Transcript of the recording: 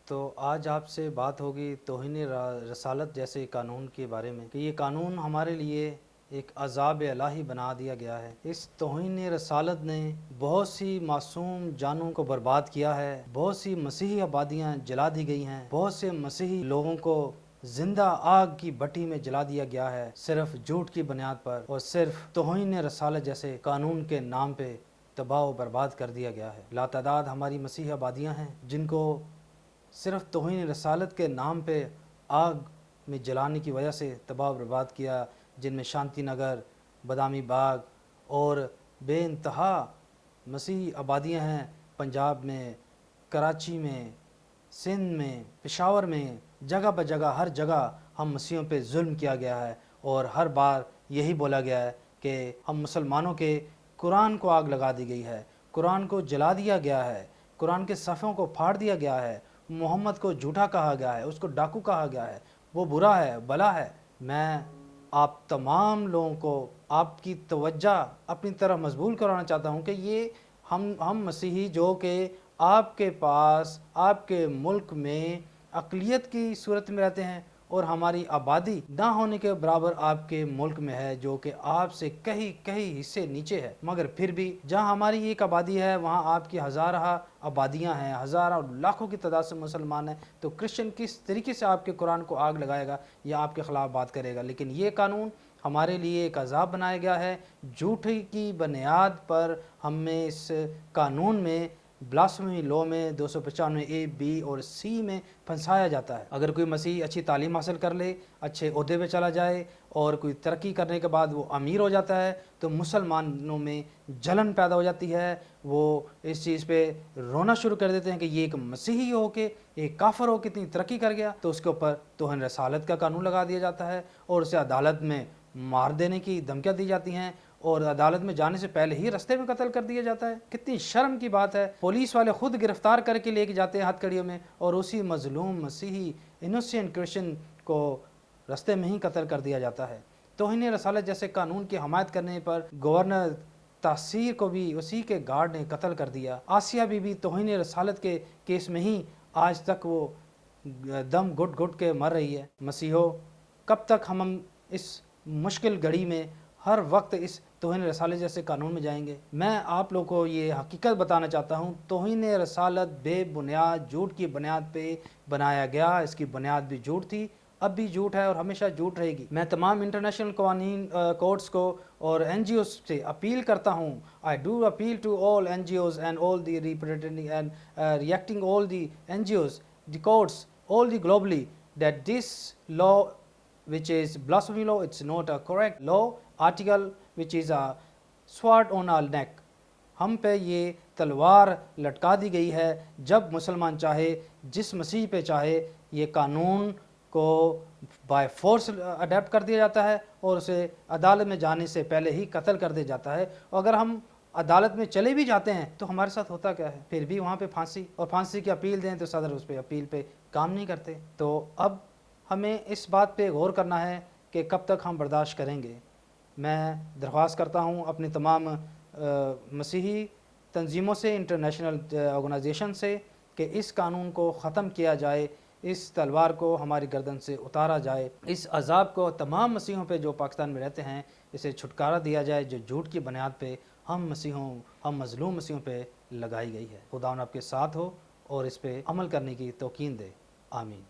تو آج آپ سے بات ہوگی توہین رسالت جیسے قانون کے بارے میں کہ یہ قانون ہمارے لیے ایک عذاب الہی بنا دیا گیا ہے۔ اس توہین رسالت نے بہت سی معصوم جانوں کو برباد کیا ہے، بہت سی مسیحی آبادیاں جلا دی گئی ہیں، بہت سے مسیحی لوگوں کو زندہ آگ کی بٹی میں جلا دیا گیا ہے، صرف جھوٹ کی بنیاد پر اور صرف توہین رسالت جیسے قانون کے نام پہ تباہ و برباد کر دیا گیا ہے۔ لاتعداد ہماری مسیحی آبادیاں ہیں جن کو صرف توہین رسالت کے نام پہ آگ میں جلانے کی وجہ سے تباہ و برباد کیا، جن میں شانتی نگر، بادامی باغ اور بے انتہا مسیحی آبادیاں ہیں، پنجاب میں، کراچی میں، سندھ میں، پشاور میں، جگہ بہ جگہ ہر جگہ ہم مسیحیوں پہ ظلم کیا گیا ہے، اور ہر بار یہی بولا گیا ہے کہ ہم مسلمانوں کے قرآن کو آگ لگا دی گئی ہے، قرآن کو جلا دیا گیا ہے، قرآن کے صفحوں کو پھاڑ دیا گیا ہے، محمد کو جھوٹا کہا گیا ہے، اس کو ڈاکو کہا گیا ہے، وہ برا ہے، بلا ہے۔ میں آپ تمام لوگوں کو آپ کی توجہ اپنی طرف مضبوط کرانا چاہتا ہوں کہ یہ ہم مسیحی جو کہ آپ کے پاس آپ کے ملک میں اقلیت کی صورت میں رہتے ہیں، اور ہماری آبادی نہ ہونے کے برابر آپ کے ملک میں ہے جو کہ آپ سے کئی حصے نیچے ہے، مگر پھر بھی جہاں ہماری ایک آبادی ہے وہاں آپ کی ہزارہ آبادیاں ہیں، ہزارہ لاکھوں کی تعداد سے مسلمان ہیں، تو کرسچن کس طریقے سے آپ کے قرآن کو آگ لگائے گا یا آپ کے خلاف بات کرے گا؟ لیکن یہ قانون ہمارے لیے ایک عذاب بنایا گیا ہے، جھوٹی کی بنیاد پر ہمیں اس قانون میں بلاسفیمی لاء میں 295 اے بی اور سی میں پھنسایا جاتا ہے۔ اگر کوئی مسیحی اچھی تعلیم حاصل کر لے، اچھے عہدے پہ چلا جائے اور کوئی ترقی کرنے کے بعد وہ امیر ہو جاتا ہے تو مسلمانوں میں جلن پیدا ہو جاتی ہے، وہ اس چیز پہ رونا شروع کر دیتے ہیں کہ یہ ایک مسیحی ہو کے ایک کافر ہو کے اتنی ترقی کر گیا، تو اس کے اوپر توہین رسالت کا قانون لگا دیا جاتا ہے اور اسے عدالت میں مار دینے کی دھمکیاں دی جاتی ہیں، اور عدالت میں جانے سے پہلے ہی رستے میں قتل کر دیا جاتا ہے۔ کتنی شرم کی بات ہے، پولیس والے خود گرفتار کر کے لے کے جاتے ہیں ہتھ کڑیوں میں، اور اسی مظلوم مسیحی انوسینٹ کرسچن کو رستے میں ہی قتل کر دیا جاتا ہے۔ توہین رسالت جیسے قانون کی حمایت کرنے پر گورنر تاثیر کو بھی اسی کے گارڈ نے قتل کر دیا۔ آسیہ بی بی توہین رسالت کے کیس میں ہی آج تک وہ دم گھٹ گھٹ کے مر رہی ہے۔ مسیحوں، کب تک ہم اس مشکل گھڑی میں ہر وقت اس توہین رسالت جیسے قانون میں جائیں گے؟ میں آپ لوگوں کو یہ حقیقت بتانا چاہتا ہوں، توہین رسالت بے بنیاد جھوٹ کی بنیاد پہ بنایا گیا، اس کی بنیاد بھی جھوٹ تھی، اب بھی جھوٹ ہے اور ہمیشہ جھوٹ رہے گی۔ میں تمام انٹرنیشنل قوانین کورٹس کو اور این جی اوز سے اپیل کرتا ہوں، I do appeal to all NGOs and all the representing and reacting all the NGOs, the courts, all the globally, that this law which is blasphemy law, it's not a correct law, article which is a sword on our neck، ہم پہ یہ تلوار لٹکا دی گئی ہے، جب مسلمان چاہے، جس مسیح پہ چاہے، یہ قانون کو بائی فورس اڈیپٹ کر دیا جاتا ہے اور اسے عدالت میں جانے سے پہلے ہی قتل کر دیا جاتا ہے۔ اور اگر ہم عدالت میں چلے بھی جاتے ہیں تو ہمارے ساتھ ہوتا کیا ہے؟ پھر بھی وہاں پہ پھانسی، اور پھانسی کی اپیل دیں تو صدر اس پہ اپیل پہ کام نہیں کرتے۔ تو اب ہمیں اس بات پہ غور کرنا ہے کہ کب تک ہم برداشت کریں گے۔ میں درخواست کرتا ہوں اپنے تمام مسیحی تنظیموں سے، انٹرنیشنل آرگنائزیشن سے، کہ اس قانون کو ختم کیا جائے، اس تلوار کو ہماری گردن سے اتارا جائے، اس عذاب کو تمام مسیحوں پہ جو پاکستان میں رہتے ہیں اسے چھٹکارا دیا جائے جو جھوٹ کی بنیاد پہ ہم مظلوم مسیحوں پہ لگائی گئی ہے۔ خدا آپ کے ساتھ ہو اور اس پہ عمل کرنے کی توقین دے۔ آمین۔